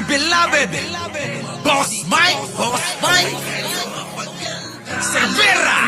beloved Boss Mike Cervera.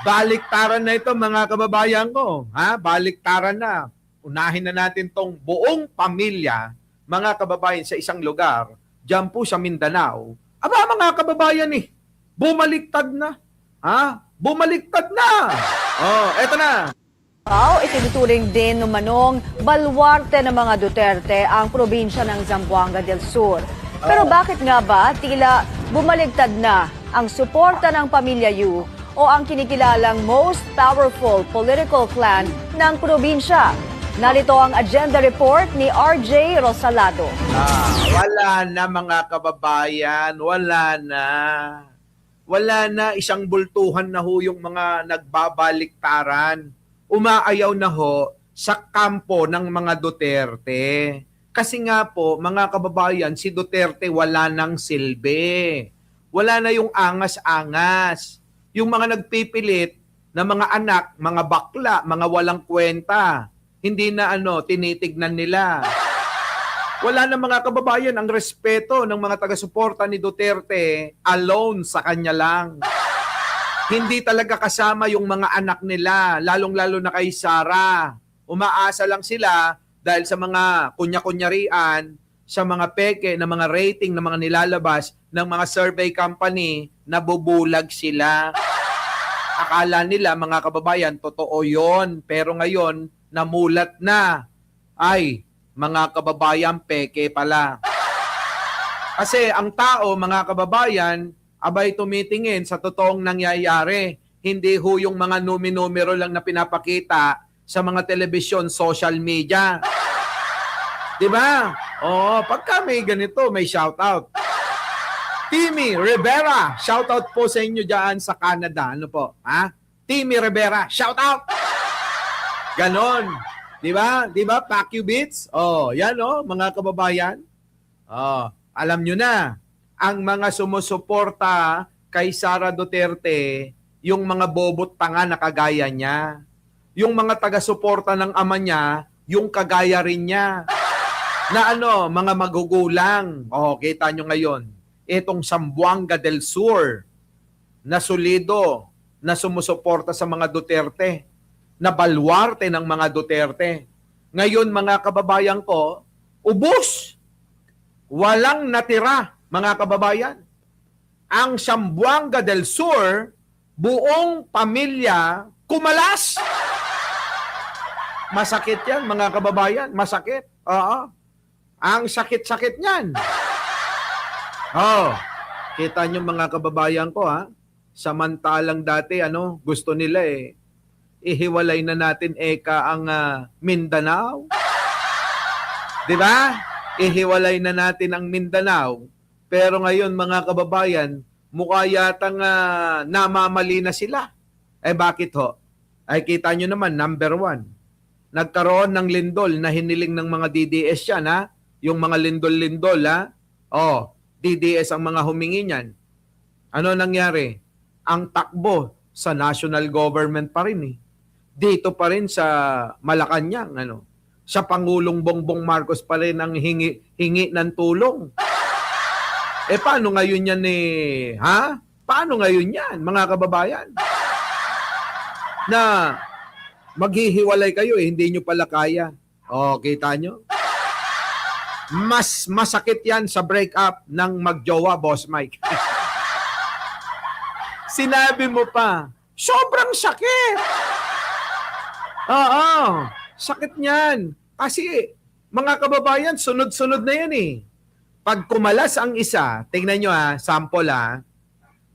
Baliktaran na ito mga kababayan ko. Ha? Baliktaran na. Unahin na natin tong buong pamilya, mga kababayan, sa isang lugar, dyan po sa Mindanao. Aba mga kababayan bumaliktad na. Ha? Bumaliktad na. Oh, eto na. Itinuturing din numanong baluarte ng mga Duterte ang probinsya ng Zamboanga del Sur. Pero bakit nga ba tila bumaligtad na ang suporta ng Pamilya Yu o ang kinikilalang most powerful political clan ng probinsya? Narito ang agenda report ni RJ Rosalado. Wala na mga kababayan, wala na. Wala na, isang bultuhan na ho yung mga nagbabaliktaran. Umaayaw na ho sa kampo ng mga Duterte. Kasi nga po, mga kababayan, si Duterte wala nang silbi. Wala na yung angas-angas. Yung mga nagpipilit na mga anak, mga bakla, mga walang kwenta, hindi na tinitignan nila. Wala na mga kababayan ang respeto ng mga taga-suporta ni Duterte, alone sa kanya lang. Hindi talaga kasama yung mga anak nila, lalong-lalo na kay Sara. Umaasa lang sila dahil sa mga kunya-kunyarian, sa mga peke na mga rating na mga nilalabas ng mga survey company, nabubulag sila. Akala nila mga kababayan, totoo yon. Pero ngayon, namulat na. Ay, mga kababayan, peke pala. Kasi ang tao, mga kababayan, abay tumitingin sa totoong nangyayari. Hindi ho yung mga numero lang na pinapakita sa mga telebisyon, social media. Diba? Oo, pagka may ganito, may shoutout. Timmy Rivera, shoutout po sa inyo dyan sa Canada. Ano po? Ha? Timmy Rivera, shoutout! Ganon. Diba? Diba? Pack you beats? Oh, yan mga kababayan. Oh, alam nyo na. Ang mga sumusuporta kay Sara Duterte, yung mga bobot tanga na kagaya niya. Yung mga taga-suporta ng ama niya, yung kagaya rin niya. Na mga magugulang. Oh, kita nyo ngayon. Itong Zamboanga del Sur, na solido, na sumusuporta sa mga Duterte, na baluarte ng mga Duterte. Ngayon, mga kababayan ko, ubos. Walang natira, mga kababayan. Ang Zamboanga del Sur, buong pamilya, kumalas. Masakit yan, mga kababayan. Masakit. Oo. Ang sakit-sakit niyan. Kita nyo mga kababayan ko Samantalang dati gusto nila ihiwalay na natin ang Mindanao. 'Di ba? Ihiwalay na natin ang Mindanao. Pero ngayon mga kababayan, mukha yatang namamali na sila. Bakit ho? Kita nyo naman, number 1. Nagkaroon ng lindol na hiniling ng mga DDS yan Yung mga lindol-lindol DDS ang mga humingi niyan. Ano nangyari? Ang takbo sa national government pa rin Dito pa rin sa Malacanang, sa Pangulong Bongbong Marcos pa rin ang hingi ng tulong. Paano ngayon yan Paano ngayon yan, mga kababayan? Na maghihiwalay kayo hindi nyo pala kaya. Kita nyo? Mas masakit yan sa breakup ng magjowa, Boss Mike. Sinabi mo pa, sobrang sakit. Oo, sakit niyan. Kasi, mga kababayan, sunod-sunod na yan Pag kumalas ang isa, tingnan nyo sample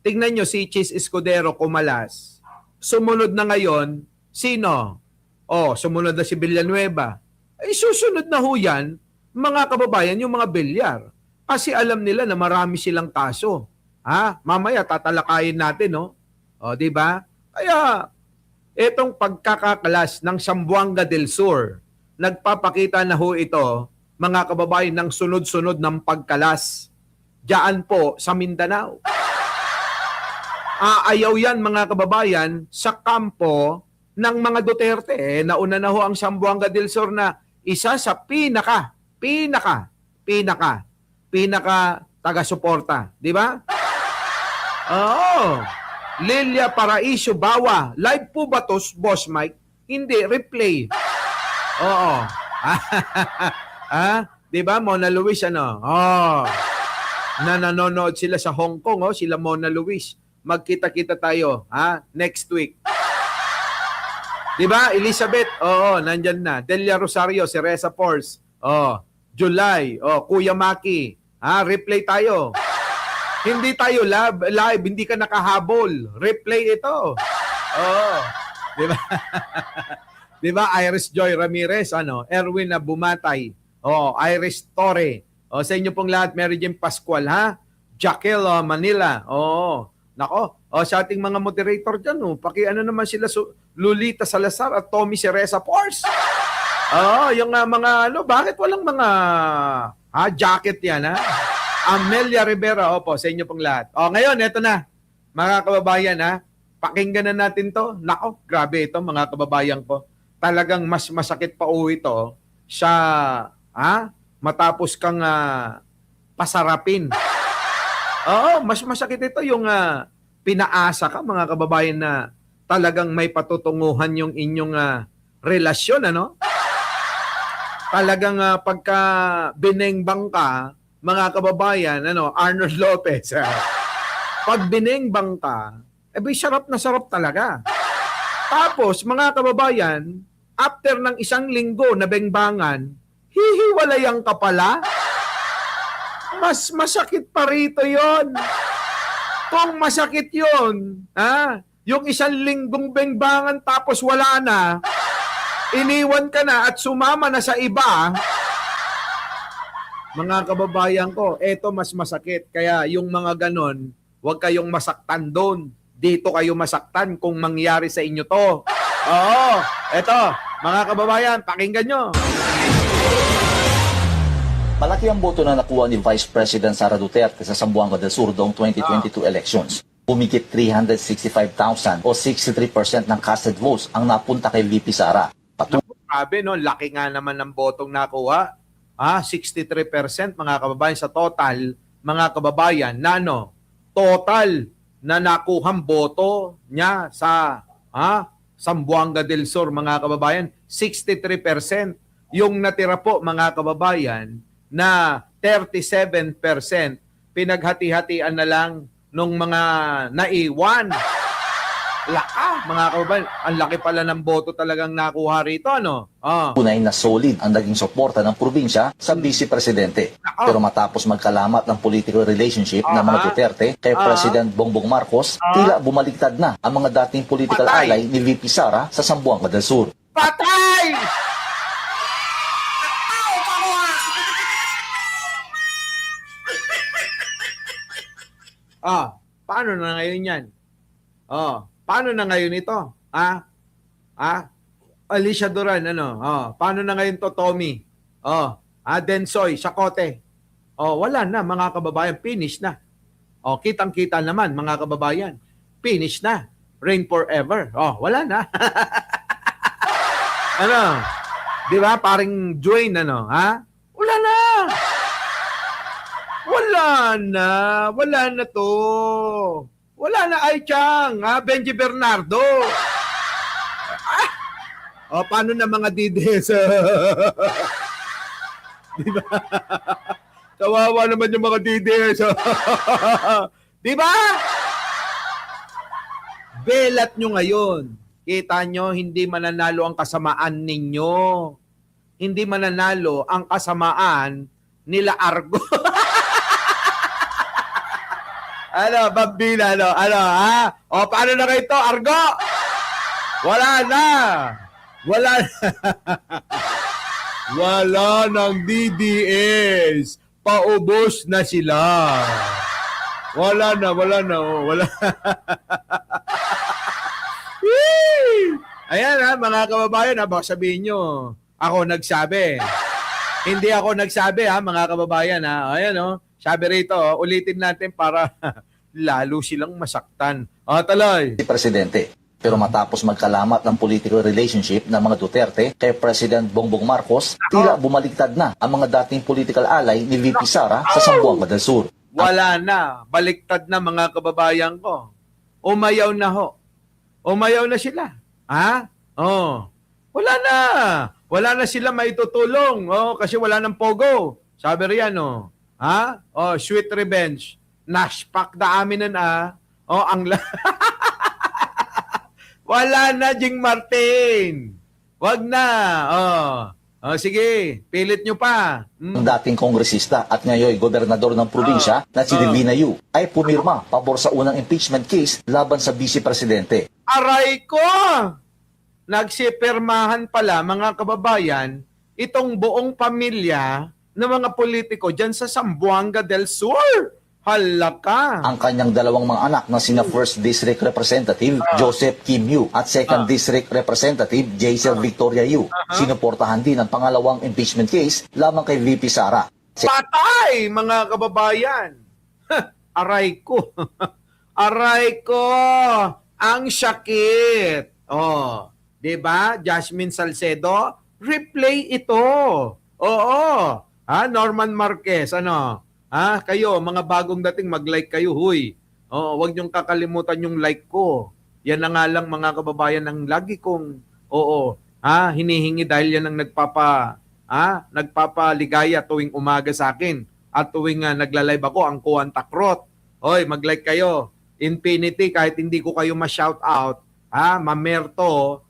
tingnan nyo si Chis Escudero kumalas. Sumunod na ngayon, sino? Sumunod na si Villanueva. Susunod na ho yan, mga kababayan, yung mga bilyar. Kasi alam nila na marami silang kaso. Mamaya tatalakayin natin, di ba? Kaya, itong pagkakakalas ng Zamboanga del Sur, nagpapakita na ho ito, mga kababayan, ng sunod-sunod ng pagkalas. Diyan po sa Mindanao. Aayaw yan, mga kababayan, sa kampo ng mga Duterte. Nauna na ho ang Zamboanga del Sur na isa sa pinaka taga-suporta. Di ba? Oo. Lilia Paraiso Bawa. Live po ba to, Boss Mike? Hindi, replay. Oo. Di ba, Mona Luis, ano? Na nanonood sila sa Hong Kong, sila Mona Luis. Magkita-kita tayo, next week. Di ba, Elizabeth? Oo, nandyan na. Delia Rosario, si Reza Force. July, Kuya Maki. Replay tayo. Hindi tayo live, hindi ka nakahabol. Replay ito. Di ba? Di ba, Iris Joy Ramirez, Erwin na Bumatay. Iris Torre. Sa inyo pong lahat, Mary Jane Pascual, Jaquel Manila. Nako. Sa ating mga moderator dyan, paki-ano naman sila, Lolita Salazar at Tommy Cereza Force. Yung mga, bakit walang mga jacket yan, Amelia Rivera, sa inyo pong lahat. Ngayon, eto na, mga kababayan, pakinggan na natin to. Nako, grabe ito, mga kababayan ko. Talagang mas masakit pa ito sa, matapos kang pasarapin. Mas masakit ito yung pinaasa ka, mga kababayan, na talagang may patutunguhan yung inyong relasyon, Talagang pagka binengbang ka, mga kababayan, Arnold Lopez, pag binengbang ka, sarap na sarap talaga. Tapos, mga kababayan, after ng isang linggo na bengbangan, hihiwalayan ka pala? Mas masakit pa rito yon. Kung masakit yon, yung isang linggong bengbangan tapos wala na, iniwan ka na at sumama na sa iba, mga kababayan ko, eto mas masakit. Kaya yung mga ganon, huwag kayong masaktan doon. Dito kayo masaktan kung mangyari sa inyo to. Eto, mga kababayan, pakinggan nyo. Malaki ang boto na nakuha ni Vice President Sara Duterte sa Zamboanga del Sur noong 2022 elections. Humigit 365,000 o 63% ng casted votes ang napunta kay VP Sara. Grabe, laki nga naman ng botong nakuha. 63% mga kababayan sa total, mga kababayan, total na nakuhang boto niya sa Zamboanga del Sur, mga kababayan, 63%. Yung natira po, mga kababayan, na 37%, pinaghati-hatian na lang nung mga naiwan. Laka, mga kababayan, ang laki pala ng boto talagang nakuha rito, Tunay na solid ang naging suporta ng probinsya sa Vice Presidente. Pero matapos magkalamat ng political relationship ng mga Duterte kay President Bongbong Marcos, tila bumaliktad na ang mga dating political ally ni VP Sara sa Zamboanga del Sur. Patay! Paano na ngayon yan? Paano na ngayon ito? Alicia Duran, paano na ngayon to, Tommy? Densoy, Sakote. Wala na, mga kababayan, finish na. Kitang-kita naman, mga kababayan. Finish na. Reign forever. Wala na. Di ba? Paring Dwayne, Wala na. Wala na to. Wala na ay Chang, Benji Bernardo. Paano na mga DDS? Di ba? Kawawa naman yung mga DDS. Di ba? Belat nyo ngayon. Kita nyo, hindi mananalo ang kasamaan ninyo. Hindi mananalo ang kasamaan nila Argo. Bambina, paano na kayo ito, Argo? Wala na. Wala ng DDS. Paubos na sila. Wala na. Ayan mga kababayan, baka sabihin nyo, ako nagsabi. Hindi ako nagsabi mga kababayan Ayan sabi rito, ulitin natin para lalo silang masaktan. Taloy. Si Presidente. Pero matapos magkalamat ng political relationship ng mga Duterte kay President Bongbong Marcos, tila bumaliktad na ang mga dating political ally ni VP Sara sa Zamboanga del Sur. Wala na. Baliktad na mga kababayan ko. Umayaw na ho. Umayaw na sila. Ha? Oh. Wala na. Wala na sila maitutulong. Oh, kasi wala ng pogo. Sabi riyan, oh. Ha? Oh, sweet revenge. Nashpak da amin na. Oh, ang wala na, Jing Martin. Wag na. Oh. Oh, sige, pilit nyo pa. Ang dating kongresista at ngayon gobernador ng probinsya na si Divina Yu ay pumirma pabor sa unang impeachment case laban sa vice presidente. Aray ko! Nagsipirmahan pala, mga kababayan, itong buong pamilya ng mga politiko dyan sa Zamboanga del Sur. Hala ka! Ang kanyang dalawang mga anak na sina 1st District Representative Joseph Kim Yu at 2nd District Representative Jaisel Victoria Yu. Sinuportahan din ang pangalawang impeachment case lamang kay VP Sara. Patay, mga kababayan! Aray ko! Aray ko! Ang sakit! Oh, 'di ba? Jasmine Salcedo, replay ito. Oo. Norman Marquez, ano? Kayo, mga bagong dating, mag-like kayo, huy. Oo, wag niyong kakalimutan yung like ko. Yan na nga lang, mga kababayan, ang lagi kong, hinihingi dahil yan ang nagpapaligaya tuwing umaga sa akin. At tuwing nagla-live ako, ang Kuwan Takrot. Hoy, mag-like kayo. Infinity, kahit hindi ko kayo ma-shout out, mamerto,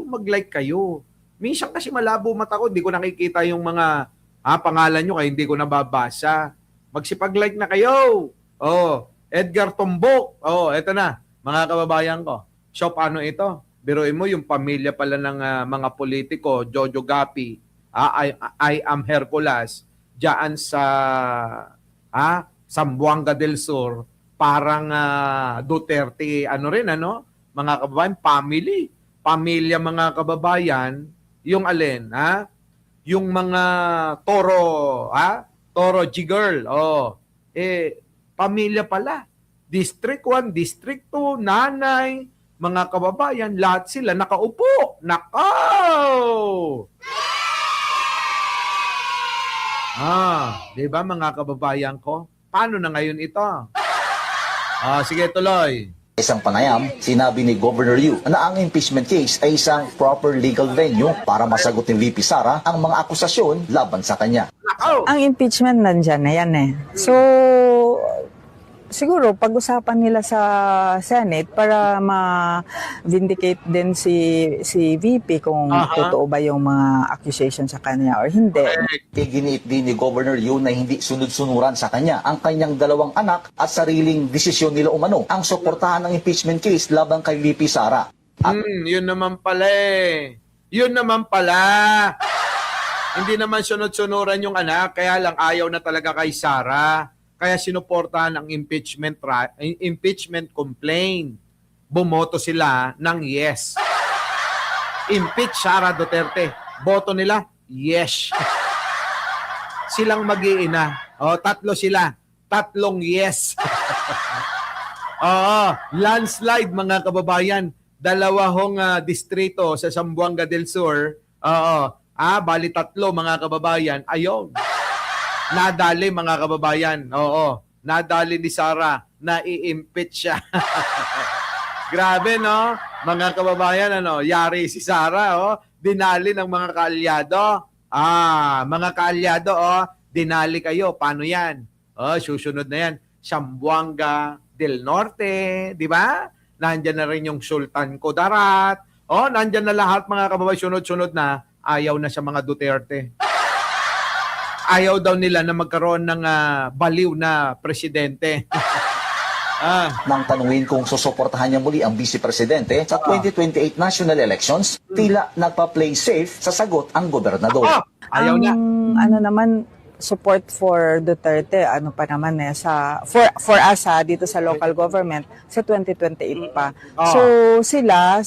mag-like kayo. Minsan kasi malabo mata ko, hindi ko nakikita yung mga pangalan nyo kaya hindi ko nababasa. Magsipag-like na kayo. Oh, Edgar Tombok. Oh, eto na, mga kababayan ko. So, paano ito? Biruin mo yung pamilya pala ng mga politiko, Jojo Gapi, I am Hercules, diyan sa Zamboanga del Sur, parang Duterte, mga kababayan, family. Pamilya, mga kababayan, yung alin, yung mga Toro, Toro G-Girl, pamilya pala. District 1, District 2, nanay, mga kababayan, lahat sila nakaupo. Nakaw! Di ba, mga kababayan ko? Paano na ngayon ito? Sige, tuloy. Isang panayam, sinabi ni Governor Yu na ang impeachment case ay isang proper legal venue para masagot ni VP Sara ang mga akusasyon laban sa kanya. Ang impeachment nandyan na yan eh. So, siguro pag-usapan nila sa Senate para ma-vindicate din si VP kung totoo ba yung mga accusation sa kanya or hindi. Iginiit din ni Governor Yu na hindi sunod-sunuran sa kanya ang kanyang dalawang anak at sariling desisyon nila umano ang suportahan ng impeachment case laban kay VP Sara. Yun naman pala eh. Yun naman pala. Hindi naman sunod-sunuran yung anak, kaya lang ayaw na talaga kay Sara. Kaya sinuportahan ang impeachment complaint. Bumoto sila ng yes. Impeach Sara Duterte. Boto nila, yes. Silang mag-iina. Tatlo sila. Tatlong yes. Landslide, mga kababayan. Dalawang distrito sa Zamboanga del Sur. Bali tatlo, mga kababayan. Ayun. Nadali, mga kababayan. Nadali ni Sara na i-impeach siya. Grabe, no? Mga kababayan, yari si Sara, dinali ng mga kaalyado. Mga kaalyado, dinali kayo. Paano yan? Susunod na yan. Zamboanga del Norte, di ba? Nandyan na rin yung Sultan Kudarat. Nandyan na lahat, mga kababayan. Sunod-sunod na. Ayaw na sa mga Duterte. Ayaw daw nila na magkaroon ng baliw na presidente. Nang tanungin kung susuportahan niya muli ang vice presidente sa 2028 national elections, tila nagpa-play safe sa sagot ang gobernador. Ayaw na. Ano naman, support for Duterte, for us dito sa local government sa 2028 pa. So sila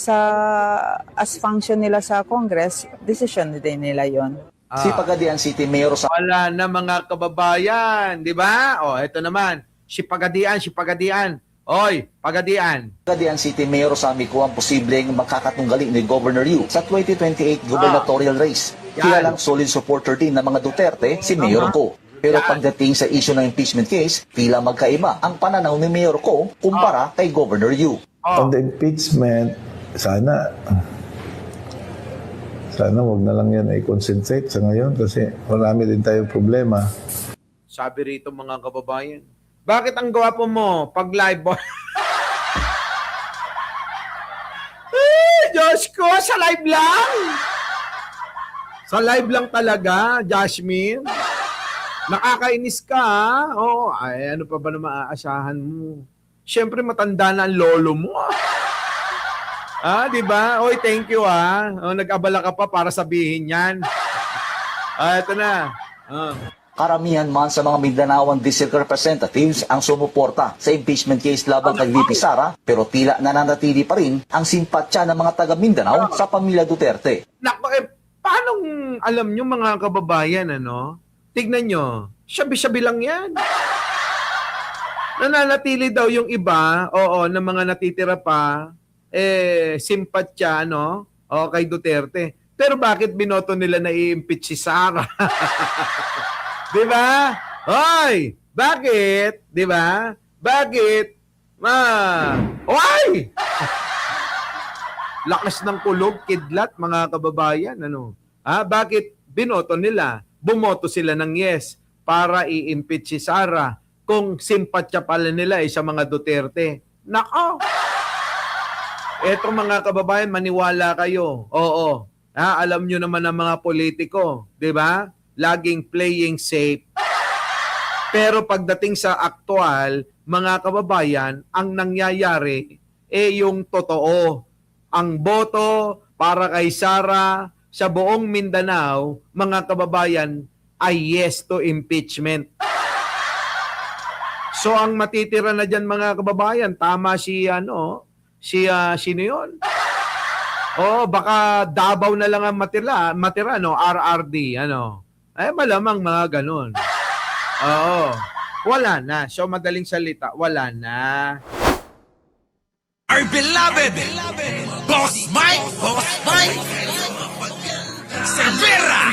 as function nila sa Congress, decision din nila 'yon. Si Pagadian City Mayor sa Wala na, mga kababayan, di ba? Ito naman, si Pagadian. Oy, Pagadian. Pagadian City Mayor Sammy Ko ang posibleng makakatunggali ni Governor Yu sa 2028 gubernatorial race. Yan. Kilalang solid supporter din ng mga Duterte si Mayor Ko. Pero Yan. pagdating sa issue ng impeachment case, tila magkaiba ang pananaw ni Mayor Ko kumpara kay Governor Yu. On the impeachment, sana wag na lang yan ay concentrate sa ngayon kasi marami din tayong problema. Sabi rito mga kababayan, bakit ang gwapo mo pag live boy? Diyos ko, sa live lang! Sa live lang talaga, Jasmine. Nakakainis ka, ha? Oo, ay, ano pa ba na maaasahan mo? Siyempre, matanda na ang lolo mo, di ba? Oy, thank you, ha? Oh, nag-abala ka pa para sabihin yan. Ito na. Karamihan man sa mga Mindanaoan District Representatives ang sumuporta sa impeachment case laban kay VP Sara, pero tila nananatili pa rin ang simpatya ng mga taga Mindanao sa pamilya Duterte. Naku, paano alam nyo mga kababayan, ano? Tignan nyo, sabi-sabi lang yan. Nananatili daw yung iba, ng mga natitira pa, simpatya, no? Kay Duterte. Pero bakit binoto nila na i-impeach si Sara? Di ba? Hoy! Bakit? Di ba? Bakit? Oy! Lakas ng kulog, kidlat, mga kababayan. Ano? Bakit binoto nila? Bumoto sila ng yes para i-impeach si Sara kung simpatya pala nila sa mga Duterte. Nako! Eto mga kababayan, maniwala kayo. Oo. Alam nyo naman ang mga politiko. Di ba? Laging playing safe. Pero pagdating sa aktual, mga kababayan, ang nangyayari yung totoo. Ang boto para kay Sara sa buong Mindanao, mga kababayan, ay yes to impeachment. So ang matitira na dyan mga kababayan, tama sino yun? Baka Davao na lang ang matira, no? RRD, ano? Malamang mga ganun. Wala na. So, madaling salita, wala na. Our beloved Boss Mike Cervera.